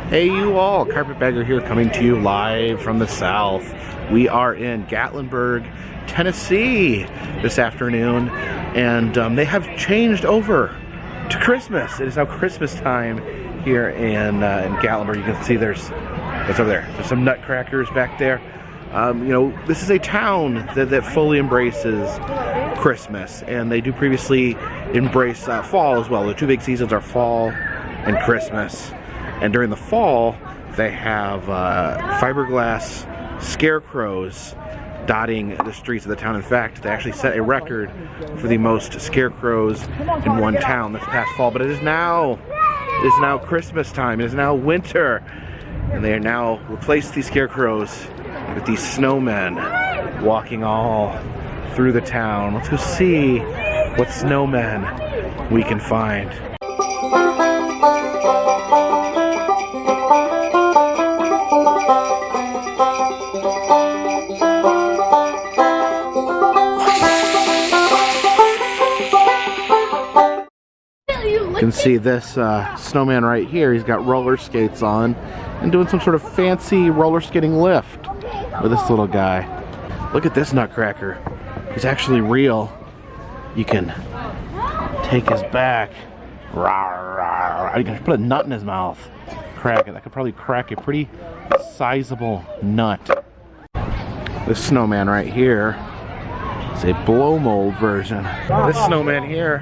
Hey you all, Carpetbagger here coming to you live from the south. We are in Gatlinburg, Tennessee this afternoon, and they have changed over to Christmas. It is now Christmas time here in Gatlinburg. You can see there's over there. There's some nutcrackers back there. You know, this is a town that fully embraces Christmas, and they do previously embrace fall as well. The two big seasons are fall and Christmas. And during the fall, they have fiberglass scarecrows dotting the streets of the town. In fact, they actually set a record for the most scarecrows in one town this past fall. But it is now Christmas time. It is now winter, and they are now replaced these scarecrows with these snowmen walking all through the town. Let's go see what snowmen we can find. You can see this snowman right here. He's got roller skates on and doing some sort of fancy roller skating lift with this little guy. Look at this nutcracker. He's actually real. You can take his back. You can put a nut in his mouth. Crack it. That could probably crack a pretty sizable nut. This snowman right here is a blow mold version. This snowman here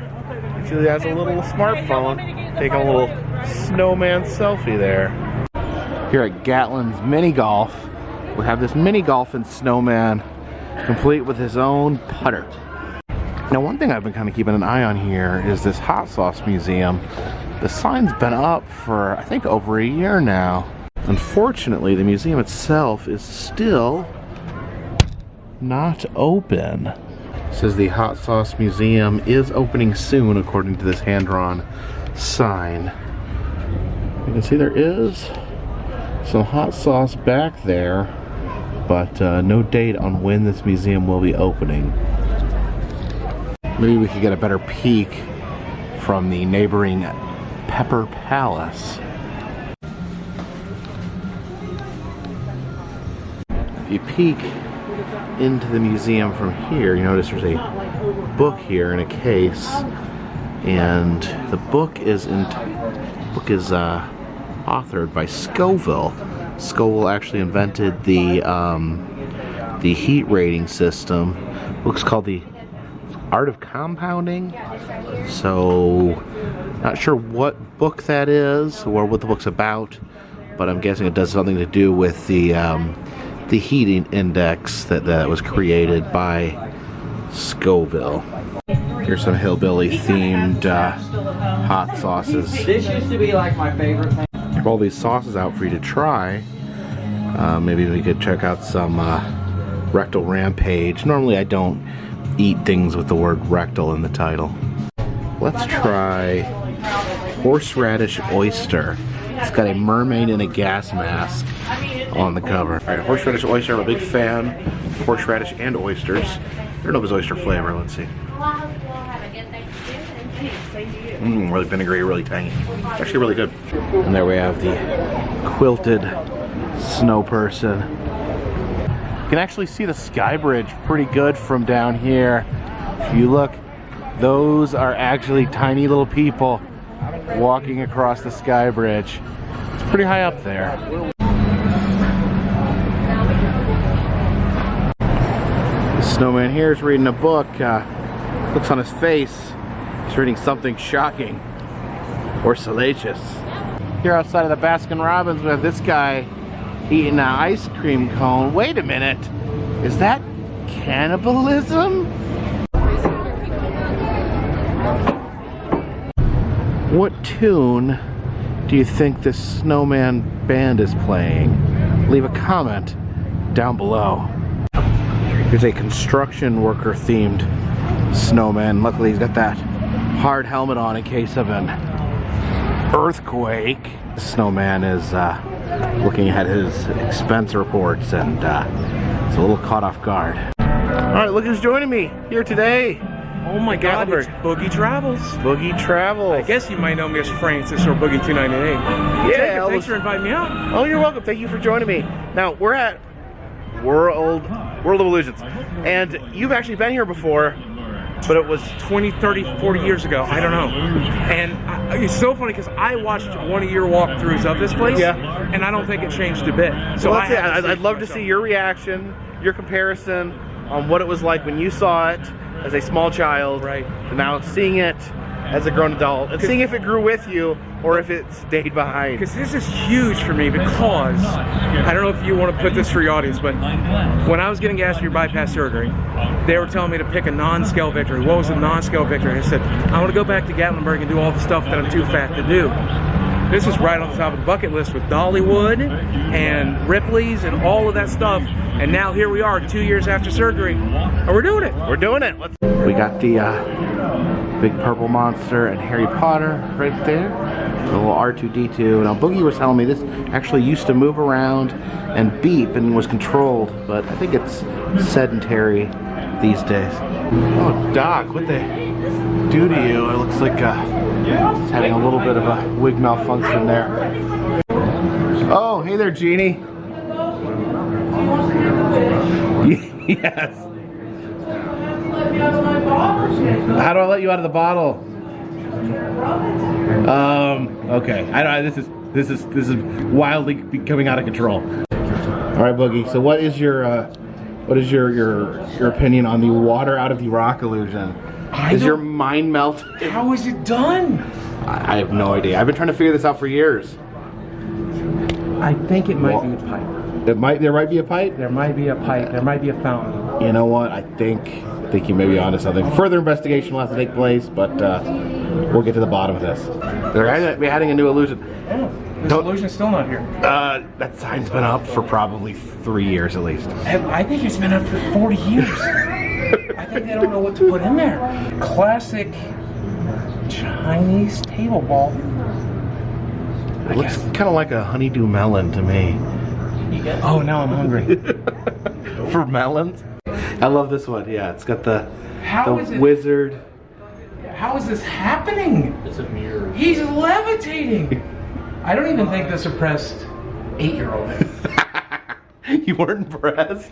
actually has a little smartphone, taking a little snowman selfie there. Here at Gatlin's Mini Golf, we have this mini golfing snowman complete with his own putter. Now, one thing I've been kind of keeping an eye on here is this hot sauce museum. The sign's been up for, I think, over a year now. Unfortunately, the museum itself is still not open. It says the hot sauce museum is opening soon, according to this hand-drawn sign. You can see there is some hot sauce back there, but no date on when this museum will be opening. Maybe we could get a better peek from the neighboring Pepper Palace. If you peek into the museum from here, you notice there's a book here in a case, and the book is authored by Scoville. Scoville actually invented the heat rating system. The book's called The Art of Compounding. So, not sure what book that is or what the book's about, but I'm guessing it does something to do with the heating index that was created by Scoville. Here's some hillbilly themed hot sauces. This used to be like my favorite thing. I have all these sauces out for you to try. Maybe we could check out some rectal rampage. Normally I don't eat things with the word rectal in the title. Let's try horseradish oyster. It's got a mermaid in a gas mask on the cover. Alright, horseradish oyster. I'm a big fan of horseradish and oysters. I don't know if it's oyster flavor. Let's see. Really vinegary, really tangy. Actually really good. And there we have the quilted snow person. You can actually see the sky bridge pretty good from down here. If you look, those are actually tiny little people walking across the sky bridge. It's pretty high up there. The snowman here is reading a book. Looks on his face. He's reading something shocking or salacious. Here outside of the Baskin-Robbins, we have this guy eating an ice cream cone. Wait a minute, is that cannibalism? What tune do you think this snowman band is playing? Leave a comment down below. Here's a construction worker themed snowman. Luckily he's got that hard helmet on in case of an earthquake. The snowman is looking at his expense reports and is a little caught off guard. Alright, look who's joining me here today. Oh my God, it's Boogie Travels. Boogie Travels. I guess you might know me as Francis or Boogie2988. Yeah. Jacob, thanks for inviting me out. Oh, you're welcome. Thank you for joining me. Now, we're at World of Illusions. And you've actually been here before, but it was 20, 30, 40 years ago. I don't know. And it's so funny because I watched one of your walkthroughs of this place, and I don't think it changed a bit. So well, I'd love to see your reaction, your comparison on what it was like when you saw it as a small child, right, and now seeing it as a grown adult, and seeing if it grew with you or if it stayed behind. Because this is huge for me, because I don't know if you want to put this for your audience, but when I was getting gastric bypass surgery, they were telling me to pick a non-scale victory. What was a non-scale victory? I said, I want to go back to Gatlinburg and do all the stuff that I'm too fat to do. This is right on the top of the bucket list with Dollywood and Ripley's and all of that stuff. And now here we are 2 years after surgery, and we're doing it. We're doing it. We got the big purple monster and Harry Potter right there. The little R2-D2. Now Boogie was telling me this actually used to move around and beep and was controlled, but I think it's sedentary these days. Oh, Doc, what the do to you? It looks like it's having a little bit of a wig malfunction there. Oh, hey there, Genie. Yes. How do I let you out of the bottle? Okay. This is wildly becoming out of control. All right, Boogie. So what is your opinion on the water out of the rock illusion? Is your mind melt? How is it done? I have no idea. I've been trying to figure this out for years. I think it might be a pipe. There might be a pipe? There might be a pipe. There might be a fountain. You know what? I think you may be onto something. Further investigation will have to take place, but we'll get to the bottom of this. They're adding a new illusion. Oh, this illusion's still not here. That sign's been up for probably 3 years at least. I think it's been up for 40 years. I think they don't know what to put in there. Classic Chinese table ball. It looks kind of like a honeydew melon to me. Oh, now I'm hungry. For melons? I love this one. Yeah, it's got the wizard. How is this happening? It's a mirror. He's levitating. I don't even think this impressed 8-year-old. You weren't impressed?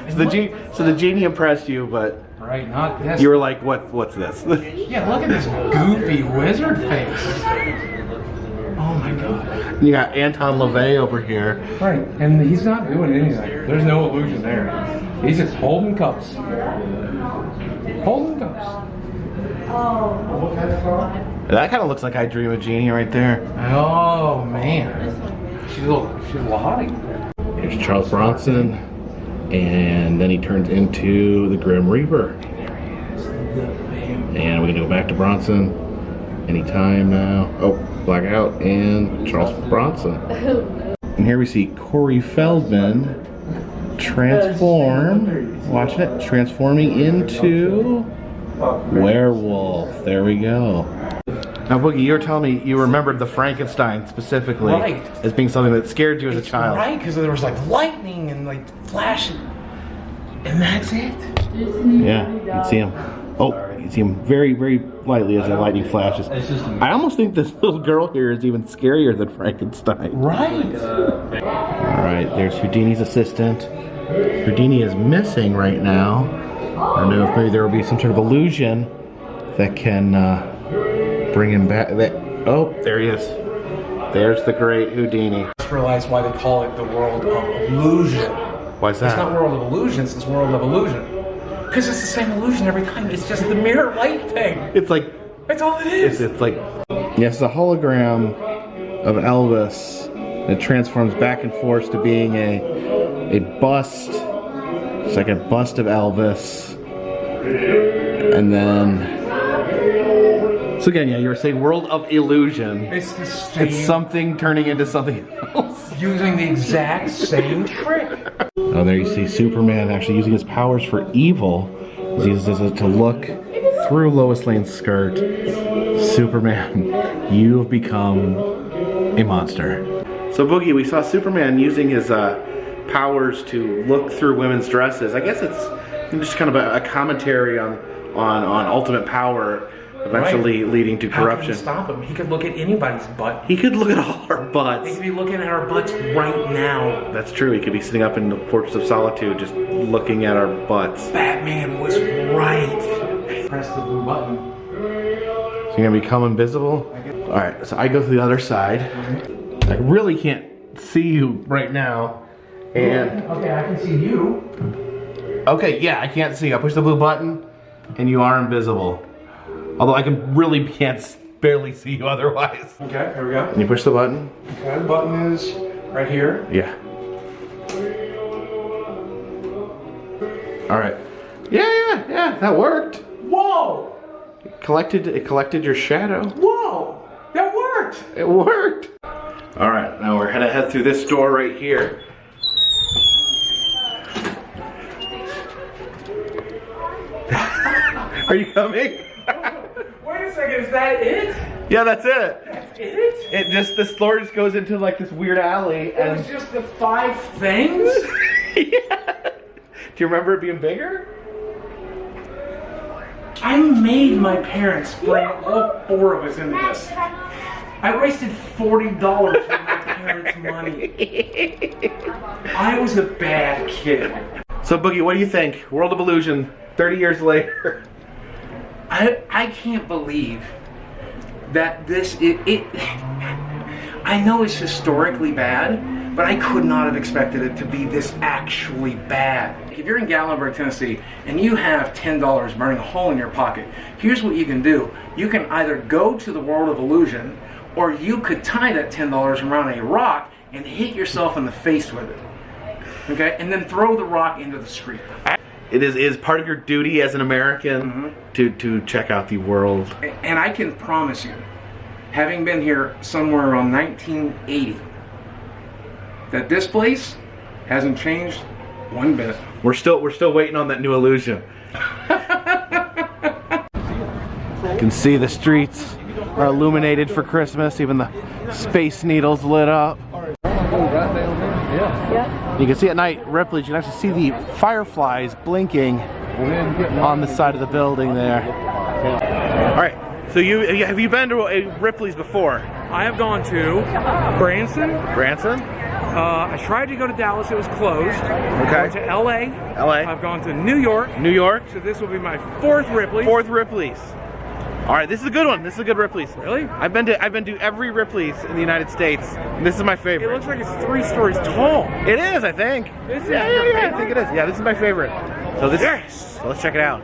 So the genie impressed you, but right, not this. You were like, what's this? Yeah, look at this goofy wizard face. Oh my God. You got Anton LaVey over here. Right, and he's not doing anything. There's no illusion there. He's just holding cups. Holding cups. That kind of looks like I Dream of Jeannie right there. Oh man. She's a little hottie. Here's Charles Bronson. And then he turns into the Grim Reaper. And we're gonna go back to Bronson anytime now. Oh, blackout and Charles Bronson. And here we see Corey Feldman watching it, transforming into werewolf. There we go. Now, Boogie, you were telling me you remembered the Frankenstein specifically as being something that scared you as a child. Right, because there was like lightning and like flashing, and that's it. Yeah, you can see him. Oh, you see him very, very lightly as the lightning flashes. I almost think this little girl here is even scarier than Frankenstein. Right. All right, there's Houdini's assistant. Houdini is missing right now. I don't know if maybe there will be some sort of illusion that can bring him back. Oh, there he is. There's the great Houdini. I just realized why they call it the world of illusion. Why's that? It's not world of illusions, it's world of illusion. Because it's the same illusion every time. It's just the mirror light thing. It's like... That's all it is. It's like... Yes, a hologram of Elvis. It transforms back and forth to being a bust. It's like a bust of Elvis. And then... So again, yeah, you were saying world of illusion. It's the same. It's something turning into something else. Using the exact same trick. Oh, there you see Superman actually using his powers for evil. He uses it to look through Lois Lane's skirt. Superman, you have become a monster. So Boogie, we saw Superman using his powers to look through women's dresses. I guess it's just kind of a commentary on on ultimate power, eventually leading to corruption. How can we stop him? He could look at anybody's butt. He could look at all our butts. He could be looking at our butts right now. That's true. He could be sitting up in the Fortress of Solitude just looking at our butts. Batman was right. Press the blue button. So you're gonna become invisible? Alright, so I go to the other side. I really can't see you right now. And okay, I can see you. okay, yeah, I can't see. I push the blue button and you are invisible. Although I can't barely see you otherwise. Okay, here we go. And you push the button? Okay, the button is right here. Yeah. Alright. Yeah, that worked. Whoa! It collected your shadow. Whoa! That worked! It worked. Alright, now we're gonna head through this door right here. Are you coming? Wait a second, is that it? Yeah, that's it. That's it? This door just goes into like this weird alley. It was just the 5 things? Yeah. Do you remember it being bigger? I made my parents bring all 4 of us into this. I wasted $40 with my parents' money. I was a bad kid. So Boogie, what do you think? World of Illusion, 30 years later. I can't believe that I know it's historically bad, but I could not have expected it to be this actually bad. If you're in Gatlinburg, Tennessee, and you have $10 burning a hole in your pocket, here's what you can do. You can either go to the World of Illusion, or you could tie that $10 around a rock and hit yourself in the face with it. Okay? And then throw the rock into the street. It is part of your duty as an American to check out the world. And I can promise you, having been here somewhere around 1980, that this place hasn't changed one bit. We're still waiting on that new illusion. You can see the streets are illuminated for Christmas. Even the Space Needle's lit up. You can see at night, Ripley, you can actually see the fireflies blinking on the side of the building there. All right, so have you been to a Ripley's before? I have gone to Branson. Branson? I tried to go to Dallas, it was closed. Okay. I've gone to LA. LA. I've gone to New York. New York. So this will be my 4th Ripley. 4th Ripley's. All right, this is a good one. This is a good Ripley's. Really? I've been to every Ripley's in the United States. And this is my favorite. It looks like it's 3 stories tall. It is, I think. Yeah, I think it is. Yeah, this is my favorite. So so let's check it out.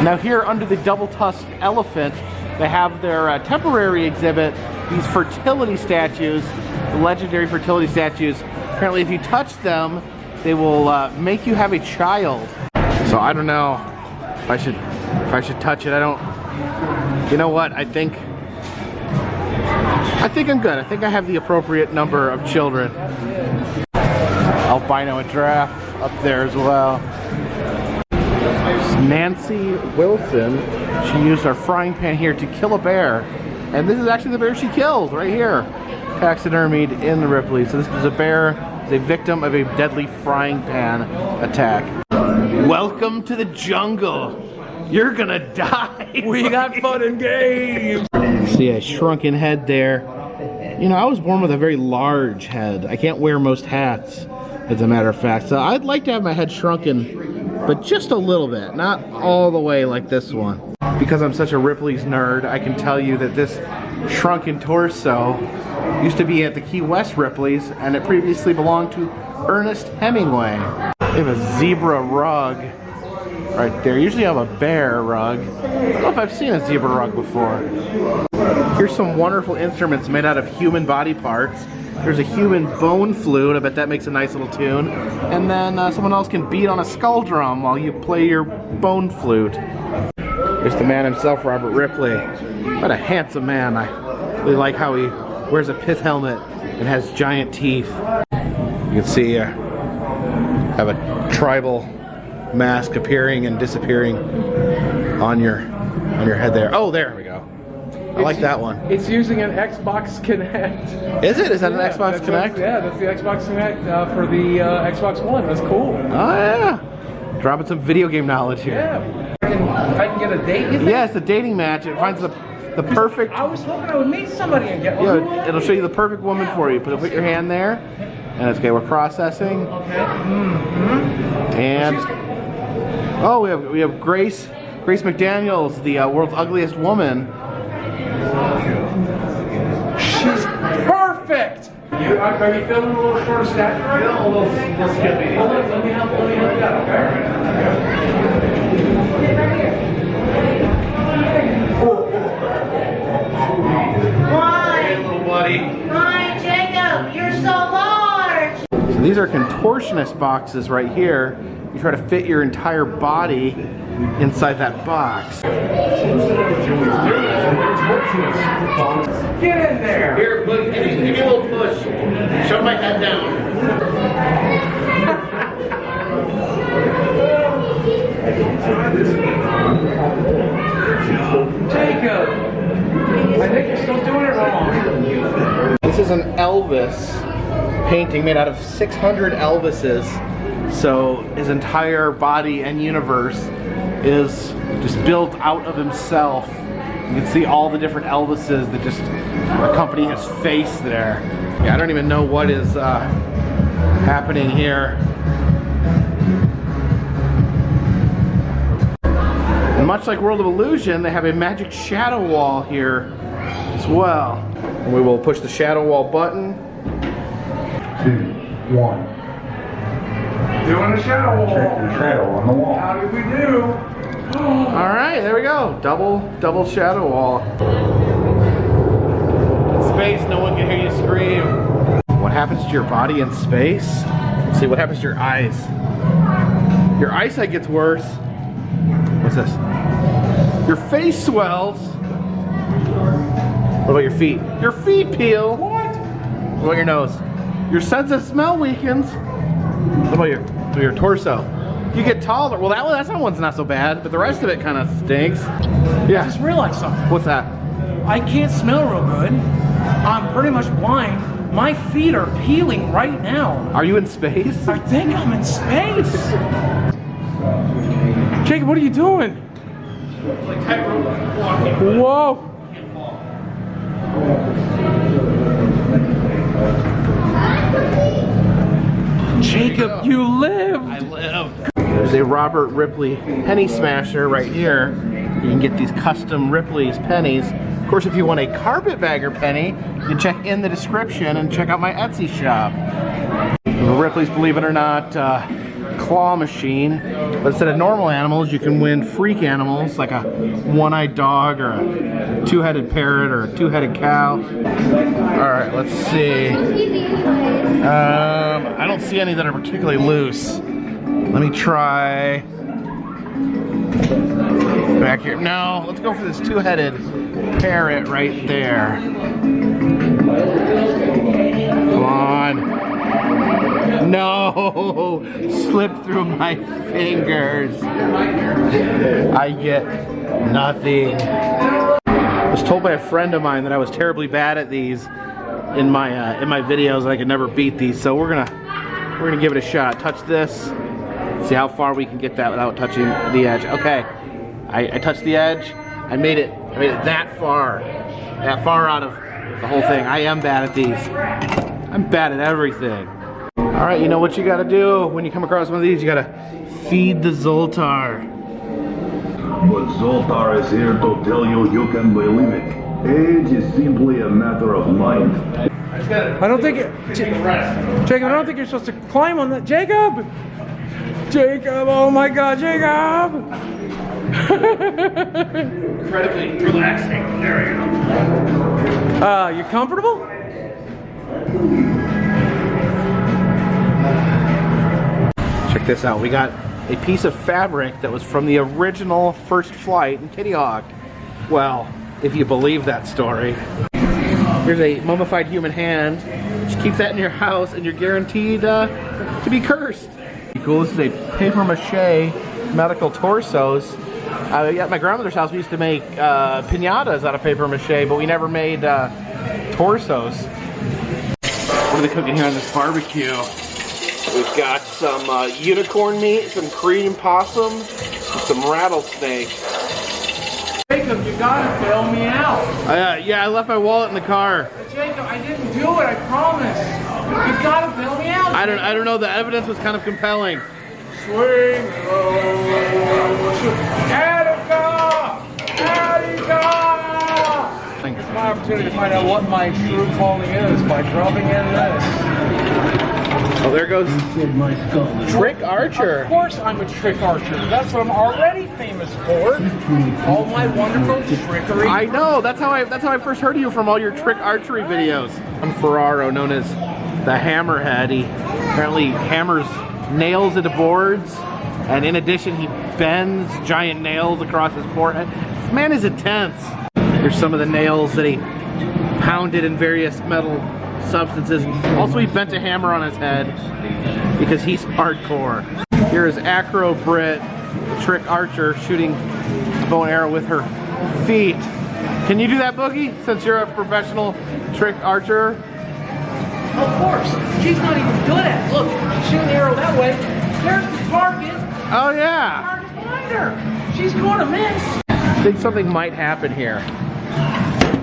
Now here under the double-tusked elephant, they have their temporary exhibit, these fertility statues, the legendary fertility statues. Apparently if you touch them, they will make you have a child. So I don't know if I should touch it. I don't. You know what? I think I'm good. I think I have the appropriate number of children. Albino and giraffe up there as well. Nancy Wilson, she used our frying pan here to kill a bear. And this is actually the bear she killed right here. Taxidermied in the Ripley. So this is a bear, is a victim of a deadly frying pan attack. Welcome to the jungle. You're gonna die. We got fun and games. See a shrunken head there. You know, I was born with a very large head. I can't wear most hats, as a matter of fact. So I'd like to have my head shrunken, but just a little bit, not all the way like this one. Because I'm such a Ripley's nerd, I can tell you that this shrunken torso used to be at the Key West Ripley's, and it previously belonged to Ernest Hemingway. They have a zebra rug right there. Usually I have a bear rug. I don't know if I've seen a zebra rug before. Here's some wonderful instruments made out of human body parts. There's a human bone flute. I bet that makes a nice little tune. And then someone else can beat on a skull drum while you play your bone flute. There's the man himself, Robert Ripley. What a handsome man. I really like how he wears a pith helmet and has giant teeth. You can see have a tribal mask appearing and disappearing on your head there. Oh, there we go. I like that one. It's using an Xbox Connect. Is it? Is that an Xbox Connect? Yeah, that's the Xbox Connect for the Xbox One. That's cool. Oh yeah. Dropping some video game knowledge here. Yeah. I can get a date, you think? Yeah, it's a dating match. It finds the perfect... I was hoping I would meet somebody and get one. Yeah, it'll show you the perfect woman for you. Put your hand there. And it's okay, we're processing. Okay. And... Oh, we have Grace McDaniels, the world's ugliest woman. She's perfect! Are you feeling a little short of stature right now? A little skippy. Let me help you out, okay? Why? Little buddy. Why, Jacob? You're so large! So these are contortionist boxes right here. You try to fit your entire body inside that box. Get in there! Here, look, give me a little push. Shove my head down. Jacob! I think you're still doing it wrong. This is an Elvis painting made out of 600 Elvises. So his entire body and universe is just built out of himself. You can see all the different Elvises that just accompany his face there. Yeah, I don't even know what is happening here. And much like World of Illusion, they have a magic shadow wall here as well. And we will push the shadow wall button. 2, 1. Doing a shadow wall. Check your shadow on the wall. How did we do? All right, there we go. Double shadow wall. In space, no one can hear you scream. What happens to your body in space? Let's see, what happens to your eyes? Your eyesight gets worse. What's this? Your face swells. What about your feet? Your feet peel. What? What about your nose? Your sense of smell weakens. What about your torso? You get taller. Well, that one's not so bad, but the rest of it kind of stinks. Yeah. I just realized something. What's that? I can't smell real good. I'm pretty much blind. My feet are peeling right now. Are you in space? I think I'm in space. Jacob, what are you doing? Like tightrope walking. Whoa. Jacob, you live. I live. There's a Robert Ripley penny smasher right here. You can get these custom Ripley's pennies. Of course, if you want a Carpetbagger penny, you can check in the description and check out my Etsy shop. Ripley's, believe it or not, claw machine. But instead of normal animals, you can win freak animals like a one-eyed dog or a two-headed parrot or a two-headed cow. All right, let's see. I don't see any that are particularly loose. Let me try back here. No, let's go for this two-headed parrot right there. Come on. No, slipped through my fingers. I get nothing. I was told by a friend of mine that I was terribly bad at these in my videos, and I could never beat these. So we're gonna give it a shot. Touch this. See how far we can get that without touching the edge. Okay, I touched the edge. I made it that far out of the whole thing. I am bad at these. I'm bad at everything. All right, you know what you gotta do when you come across one of these? You gotta feed the Zoltar. But Zoltar is here to tell you you can believe it. Age is simply a matter of mind. I don't think Jacob, I don't think you're supposed to climb on that. Jacob! Jacob, oh my God, Jacob! Incredibly relaxing. There we go. You comfortable? Check this out. We got a piece of fabric that was from the original first flight in Kitty Hawk. Well, if you believe that story. Here's a mummified human hand. Just keep that in your house and you're guaranteed to be cursed. Cool. This is a paper mache medical torsos. At my grandmother's house, we used to make piñatas out of paper mache, but we never made torsos. What are they cooking here on this barbecue? We've got some unicorn meat, some cream possum, and some rattlesnake. Jacob, you gotta bail me out. Yeah, I left my wallet in the car. Jacob, I didn't do it, I promise. You gotta bail me out. I don't know, the evidence was kind of compelling. Swing low. Attica! Attica! It's my opportunity to find out what my true calling is by dropping in this. Oh, there goes Trick Archer. Of course I'm a trick archer. That's what I'm already famous for. All my wonderful trickery. I know, that's how I first heard of you, from all your trick archery videos. I'm Ferraro, known as the Hammerhead. He apparently hammers nails into boards, and in addition he bends giant nails across his forehead. This man is intense. Here's some of the nails that he pounded in various metal substances. Also, he bent a hammer on his head because he's hardcore. Here is Acro Brit, the trick archer, shooting a bow and arrow with her feet. Can you do that, Boogie, since you're a professional trick archer? Of course. She's not even good at it. Look, shoot the arrow that way. There's the target. Oh yeah. Hard to find her. She's going to miss. I think something might happen here.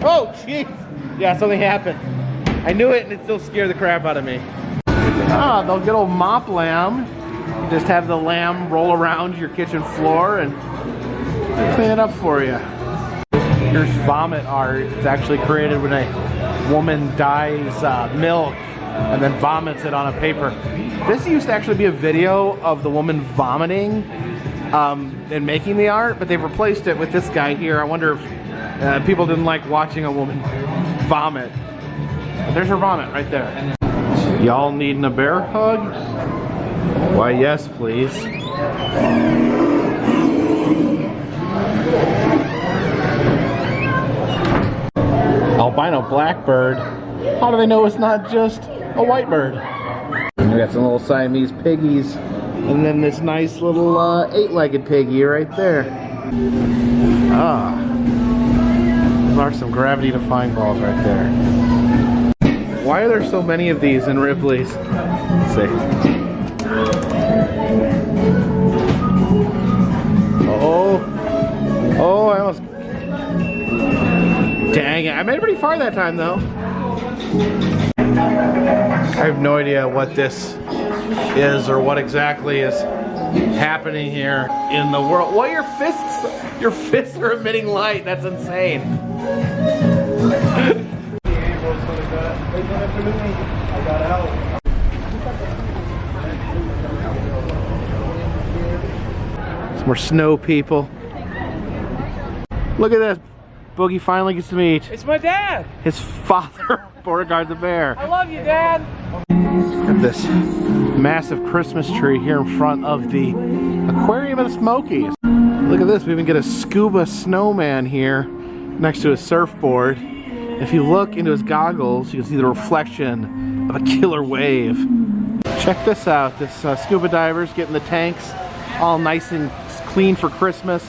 Oh, jeez. Yeah, something happened. I knew it, and it still scared the crap out of me. Ah, the good old mop lamb. Just have the lamb roll around your kitchen floor and clean it up for you. Here's vomit art. It's actually created when a woman dyes milk and then vomits it on a paper. This used to actually be a video of the woman vomiting and making the art, but they've replaced it with this guy here. I wonder if people didn't like watching a woman vomit. But there's her vomit right there. Y'all needing a bear hug? Why, yes, please. Albino blackbird. How do they know it's not just a white bird? And we got some little Siamese piggies, and then this nice little eight-legged piggy right there. Ah, those are some gravity-defying balls right there. Why are there so many of these in Ripley's? Let's see. Oh, I almost... Dang it, I made it pretty far that time though. I have no idea what this is or what exactly is happening here in the world. Well, your fists are emitting light. That's insane. Some more snow people. Look at this. Boogie finally gets to meet. It's my dad. His father, Beauregard the bear. I love you, Dad. Got this massive Christmas tree here in front of the Aquarium of the Smokies. Look at this. We even get a scuba snowman here next to his surfboard. If you look into his goggles, you can see the reflection of a killer wave. Check this out. This scuba diver's getting the tanks all nice and clean for Christmas.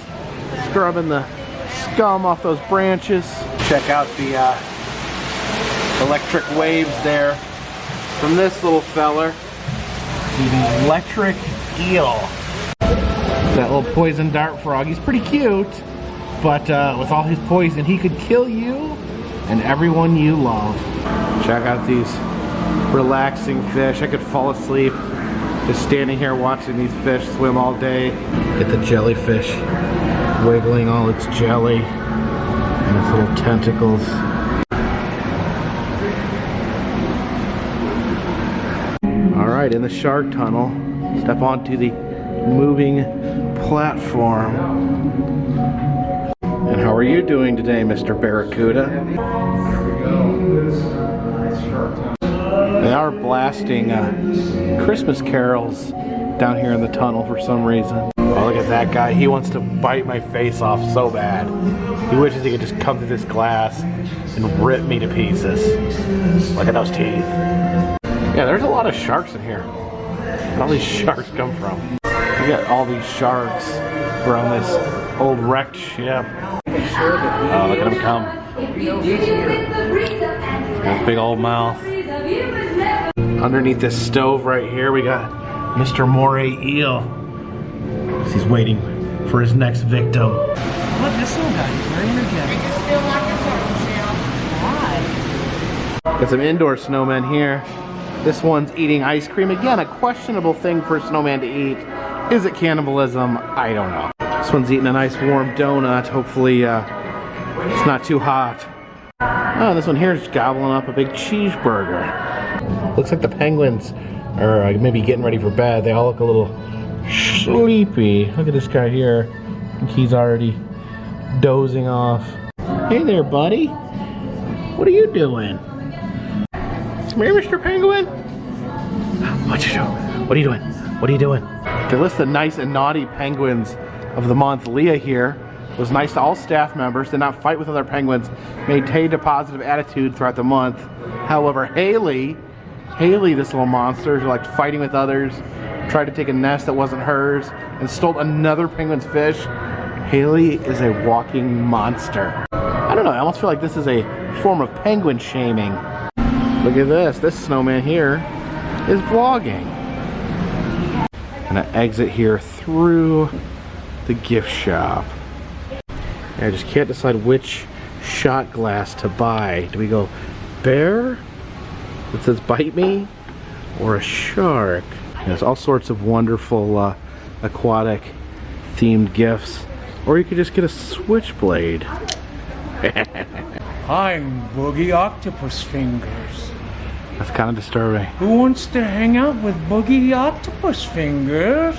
Scrubbing the scum off those branches. Check out the electric waves there from this little feller. The electric eel. That little poison dart frog. He's pretty cute, but with all his poison, he could kill you and everyone you love. Check out these relaxing fish. I could fall asleep just standing here watching these fish swim all day. Get the jellyfish wiggling all its jelly and its little tentacles. Alright, in the shark tunnel, step onto the moving platform. And how are you doing today, Mr. Barracuda? They are blasting Christmas carols down here in the tunnel for some reason. Oh, look at that guy. He wants to bite my face off so bad. He wishes he could just come through this glass and rip me to pieces. Look at those teeth. Yeah, there's a lot of sharks in here. Where all these sharks come from? We got all these sharks around this old wrecked ship. Oh, look at him come. Got a big old mouth. Underneath this stove right here, we got Mr. Moray Eel. He's waiting for his next victim. Look, this little guy, he's very energetic. Just feel like a turtle shell. Why? Got some indoor snowmen here. This one's eating ice cream. Again, a questionable thing for a snowman to eat. Is it cannibalism? I don't know. This one's eating a nice warm donut. Hopefully it's not too hot. Oh, this one here is gobbling up a big cheeseburger. Looks like the penguins are maybe getting ready for bed. They all look a little sleepy. Look at this guy here. I think he's already dozing off. Hey there, buddy. What are you doing? Come here, Mr. Penguin. What you doing? What are you doing? What are you doing? They list the nice and naughty penguins of the month. Leah here was nice to all staff members, did not fight with other penguins, maintained a positive attitude throughout the month. However, Haley, this little monster who liked fighting with others, tried to take a nest that wasn't hers, and stole another penguin's fish. Haley is a walking monster. I don't know, I almost feel like this is a form of penguin shaming. Look at this. This snowman here is vlogging. Gonna exit here through the gift shop. I just can't decide which shot glass to buy. Do we go bear that says bite me, or a shark? There's all sorts of wonderful aquatic themed gifts, or you could just get a switchblade. I'm Boogie Octopus Fingers. That's kind of disturbing. Who wants to hang out with Boogie Octopus Fingers?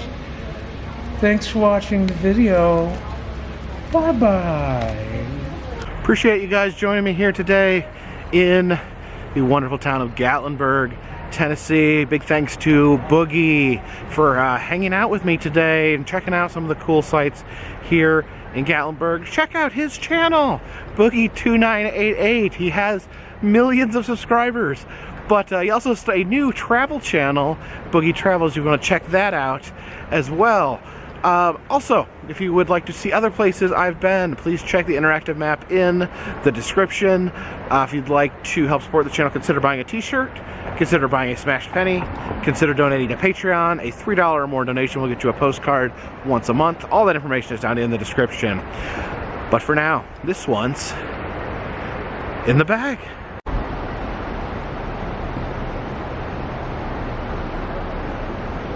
Thanks for watching the video. Bye-bye. Appreciate you guys joining me here today in the wonderful town of Gatlinburg, Tennessee. Big thanks to Boogie for hanging out with me today and checking out some of the cool sites here in Gatlinburg. Check out his channel, Boogie2988. He has millions of subscribers. But he also has a new travel channel, Boogie Travels. You want to check that out as well. Also, if you would like to see other places I've been, please check the interactive map in the description. If you'd like to help support the channel, consider buying a t-shirt, consider buying a smashed penny, consider donating to Patreon. A $3 or more donation will get you a postcard once a month. All that information is down in the description. But for now, this one's in the bag.